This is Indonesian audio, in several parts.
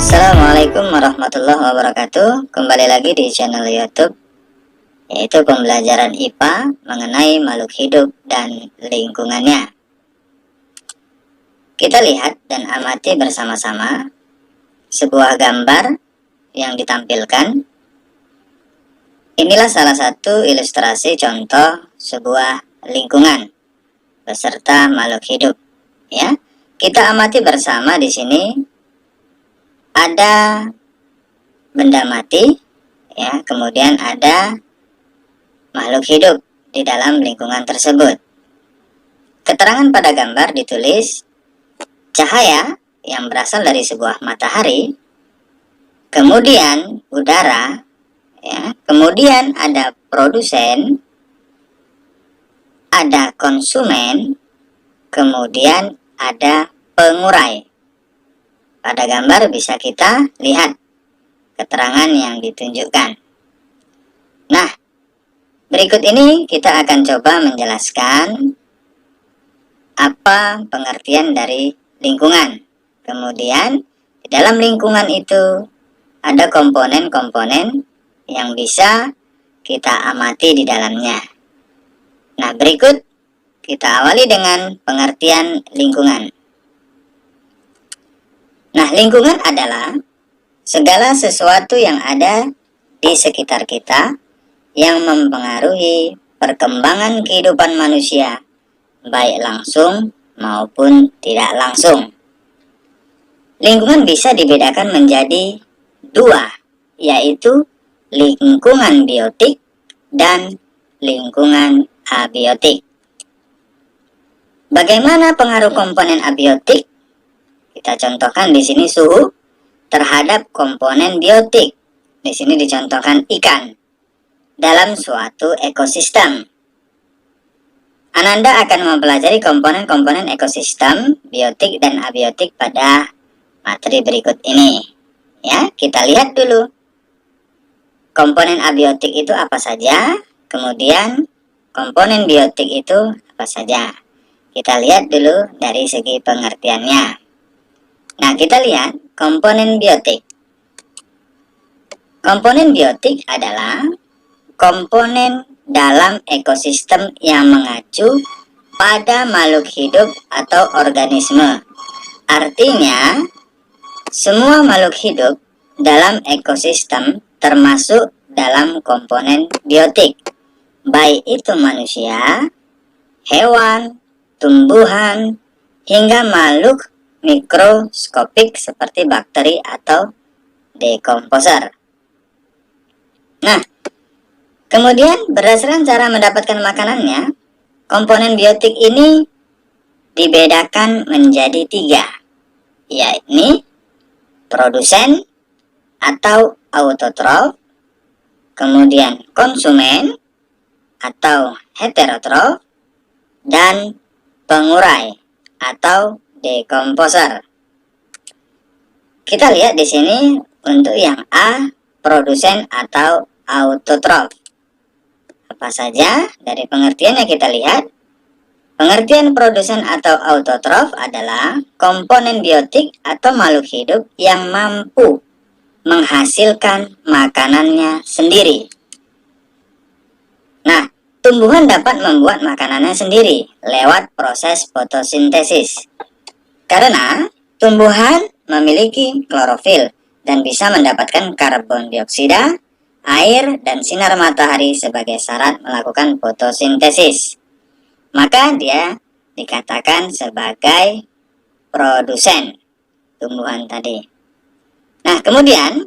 Assalamualaikum warahmatullahi wabarakatuh. Kembali lagi di channel YouTube, yaitu pembelajaran IPA mengenai makhluk hidup dan lingkungannya. Kita lihat dan amati bersama-sama sebuah gambar yang ditampilkan. Inilah salah satu ilustrasi contoh sebuah lingkungan beserta makhluk hidup. Ya, kita amati bersama di sini. Ada benda mati, ya, kemudian ada makhluk hidup di dalam lingkungan tersebut. Keterangan pada gambar ditulis cahaya yang berasal dari sebuah matahari, kemudian udara, ya, kemudian ada produsen, ada konsumen, kemudian ada pengurai. Pada gambar bisa kita lihat keterangan yang ditunjukkan. Nah, berikut ini kita akan coba menjelaskan apa pengertian dari lingkungan. Kemudian, di dalam lingkungan itu ada komponen-komponen yang bisa kita amati di dalamnya. Nah, berikut kita awali dengan pengertian lingkungan. Nah, lingkungan adalah segala sesuatu yang ada di sekitar kita yang mempengaruhi perkembangan kehidupan manusia, baik langsung maupun tidak langsung. Lingkungan bisa dibedakan menjadi dua, yaitu lingkungan biotik dan lingkungan abiotik. Bagaimana pengaruh komponen abiotik? Kita contohkan di sini suhu terhadap komponen biotik. Di sini dicontohkan ikan dalam suatu ekosistem. Ananda akan mempelajari komponen-komponen ekosistem biotik dan abiotik pada materi berikut ini. Ya, kita lihat dulu. Komponen abiotik itu apa saja? Kemudian komponen biotik itu apa saja? Kita lihat dulu dari segi pengertiannya. Nah, kita lihat komponen biotik. Komponen biotik adalah komponen dalam ekosistem yang mengacu pada makhluk hidup atau organisme. Artinya, semua makhluk hidup dalam ekosistem termasuk dalam komponen biotik. Baik itu manusia, hewan, tumbuhan, hingga makhluk mikroskopik seperti bakteri atau dekomposer. Nah, kemudian berdasarkan cara mendapatkan makanannya, komponen biotik ini dibedakan menjadi tiga, yakni produsen atau autotrof, kemudian konsumen atau heterotrof, dan pengurai atau dekomposer. Kita lihat di sini untuk yang A, produsen atau autotrof. Apa saja dari pengertiannya kita lihat. Pengertian produsen atau autotrof adalah komponen biotik atau makhluk hidup yang mampu menghasilkan makanannya sendiri. Nah, tumbuhan dapat membuat makanannya sendiri lewat proses fotosintesis. Karena tumbuhan memiliki klorofil dan bisa mendapatkan karbon dioksida, air, dan sinar matahari sebagai syarat melakukan fotosintesis. Maka dia dikatakan sebagai produsen tumbuhan tadi. Nah, kemudian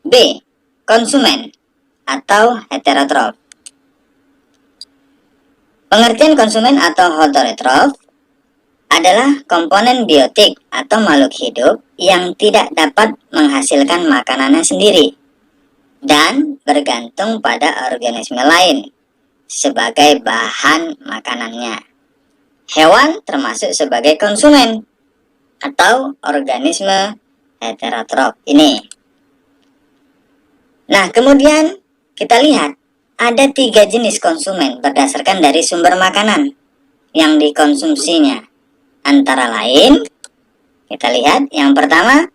B, konsumen atau heterotrof. Pengertian konsumen atau heterotrof adalah komponen biotik atau makhluk hidup yang tidak dapat menghasilkan makanannya sendiri dan bergantung pada organisme lain sebagai bahan makanannya. Hewan termasuk sebagai konsumen atau organisme heterotrof ini. Nah, kemudian kita lihat ada 3 jenis konsumen berdasarkan dari sumber makanan yang dikonsumsinya. Antara lain, kita lihat yang pertama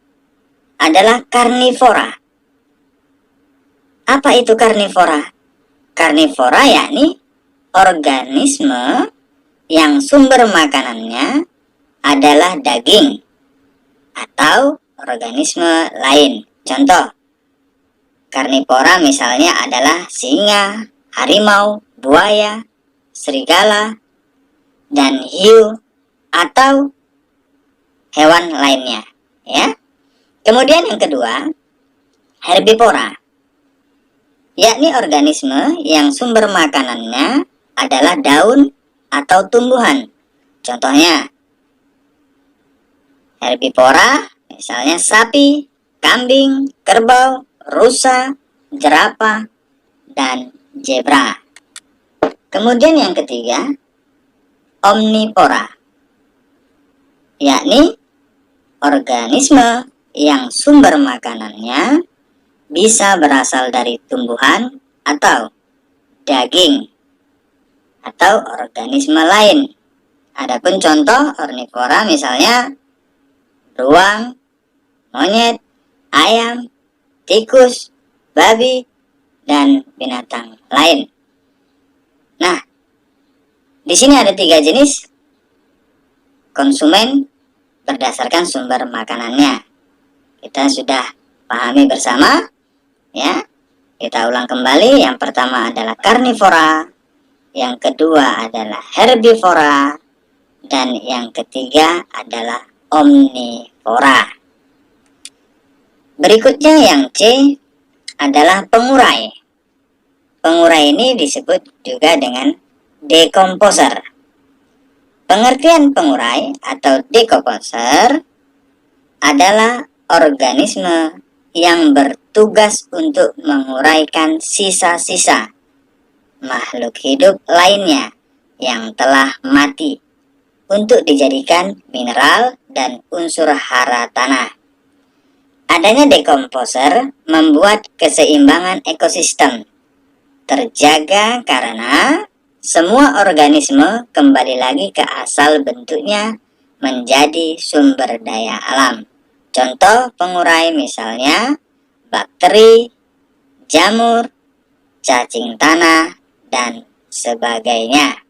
adalah karnivora. Apa itu karnivora? Karnivora yakni organisme yang sumber makanannya adalah daging atau organisme lain. Contoh, karnivora misalnya adalah singa, harimau, buaya, serigala, dan hiu atau hewan lainnya, ya. Kemudian yang kedua, herbivora, yakni organisme yang sumber makanannya adalah daun atau tumbuhan. Contohnya, herbivora misalnya sapi, kambing, kerbau, rusa, jerapah, dan zebra. Kemudian yang ketiga, omnivora, yakni organisme yang sumber makanannya bisa berasal dari tumbuhan atau daging atau organisme lain. Adapun contoh omnivora misalnya beruang, monyet, ayam, tikus, babi, dan binatang lain. Nah, di sini ada 3 jenis konsumen berdasarkan sumber makanannya. Kita sudah pahami bersama, ya. Kita ulang kembali. Yang pertama adalah karnivora, yang kedua adalah herbivora, dan yang ketiga adalah omnivora. Berikutnya yang C adalah pengurai. Pengurai ini disebut juga dengan decomposer. Pengertian pengurai atau decomposer adalah organisme yang bertugas untuk menguraikan sisa-sisa makhluk hidup lainnya yang telah mati untuk dijadikan mineral dan unsur hara tanah. Adanya decomposer membuat keseimbangan ekosistem terjaga karena semua organisme kembali lagi ke asal bentuknya menjadi sumber daya alam. Contoh pengurai misalnya bakteri, jamur, cacing tanah, dan sebagainya.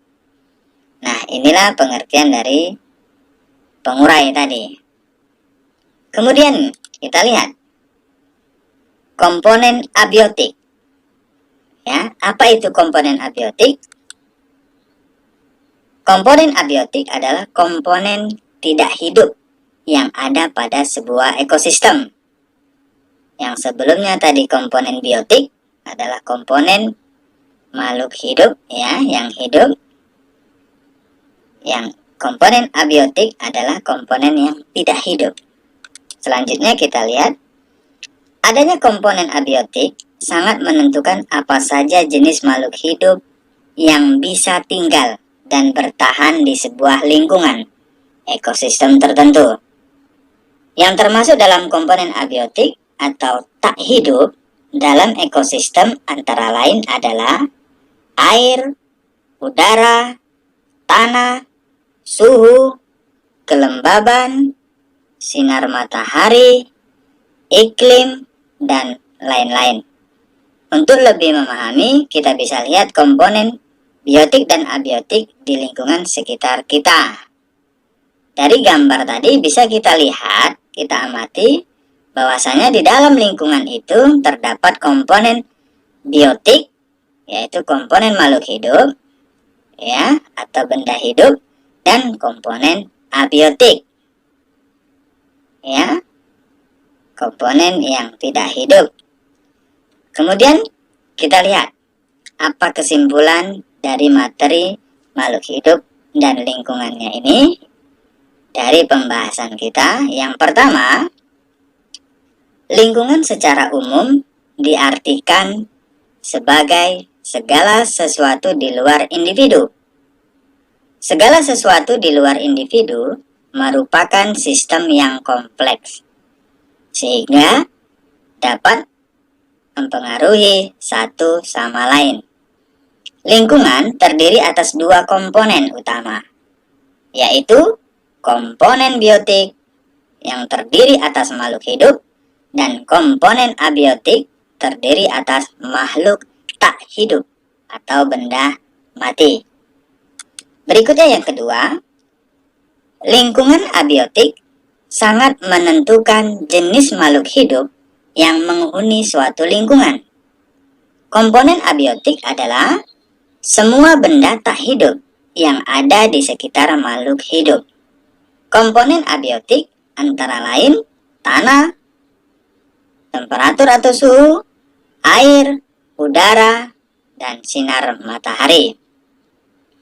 Nah, inilah pengertian dari pengurai tadi. Kemudian kita lihat komponen abiotik. Ya, apa itu komponen abiotik? Komponen abiotik adalah komponen tidak hidup yang ada pada sebuah ekosistem. Yang sebelumnya tadi komponen biotik adalah komponen makhluk hidup, ya, yang hidup. Yang komponen abiotik adalah komponen yang tidak hidup. Selanjutnya kita lihat, adanya komponen abiotik sangat menentukan apa saja jenis makhluk hidup yang bisa tinggal dan bertahan di sebuah lingkungan ekosistem tertentu. Yang termasuk dalam komponen abiotik atau tak hidup dalam ekosistem antara lain adalah air, udara, tanah, suhu, kelembaban, sinar matahari, iklim, dan lain-lain. Untuk lebih memahami, kita bisa lihat komponen biotik dan abiotik di lingkungan sekitar kita. Dari gambar tadi bisa kita lihat, kita amati bahwasanya di dalam lingkungan itu terdapat komponen biotik, yaitu komponen makhluk hidup, ya, atau benda hidup, dan komponen abiotik, ya, komponen yang tidak hidup. Kemudian kita lihat apa kesimpulan dari materi makhluk hidup dan lingkungannya ini dari pembahasan kita. Yang pertama, lingkungan secara umum diartikan sebagai segala sesuatu di luar individu. Segala sesuatu di luar individu merupakan sistem yang kompleks, sehingga dapat mempengaruhi satu sama lain. Lingkungan terdiri atas 2 komponen utama, yaitu komponen biotik yang terdiri atas makhluk hidup dan komponen abiotik terdiri atas makhluk tak hidup atau benda mati. Berikutnya yang kedua, lingkungan abiotik sangat menentukan jenis makhluk hidup yang menghuni suatu lingkungan. Komponen abiotik adalah semua benda tak hidup yang ada di sekitar makhluk hidup. Komponen abiotik antara lain tanah, temperatur atau suhu, air, udara, dan sinar matahari.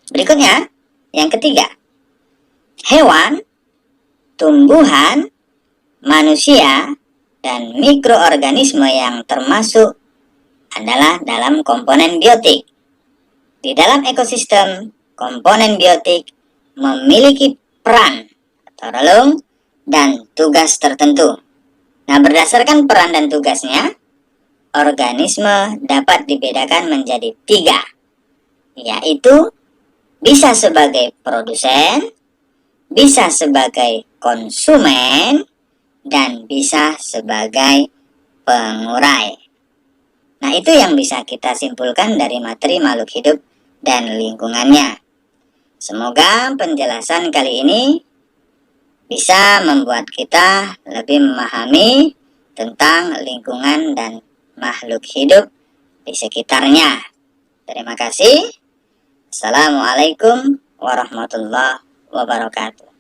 Berikutnya, yang ketiga, hewan, tumbuhan, manusia, dan mikroorganisme yang termasuk adalah dalam komponen biotik. Di dalam ekosistem, komponen biotik memiliki peran atau role dan tugas tertentu. Nah, berdasarkan peran dan tugasnya, organisme dapat dibedakan menjadi 3, yaitu bisa sebagai produsen, bisa sebagai konsumen, dan bisa sebagai pengurai. Nah, itu yang bisa kita simpulkan dari materi makhluk hidup dan lingkungannya. Semoga penjelasan kali ini bisa membuat kita lebih memahami tentang lingkungan dan makhluk hidup di sekitarnya. Terima kasih. Assalamualaikum warahmatullahi wabarakatuh.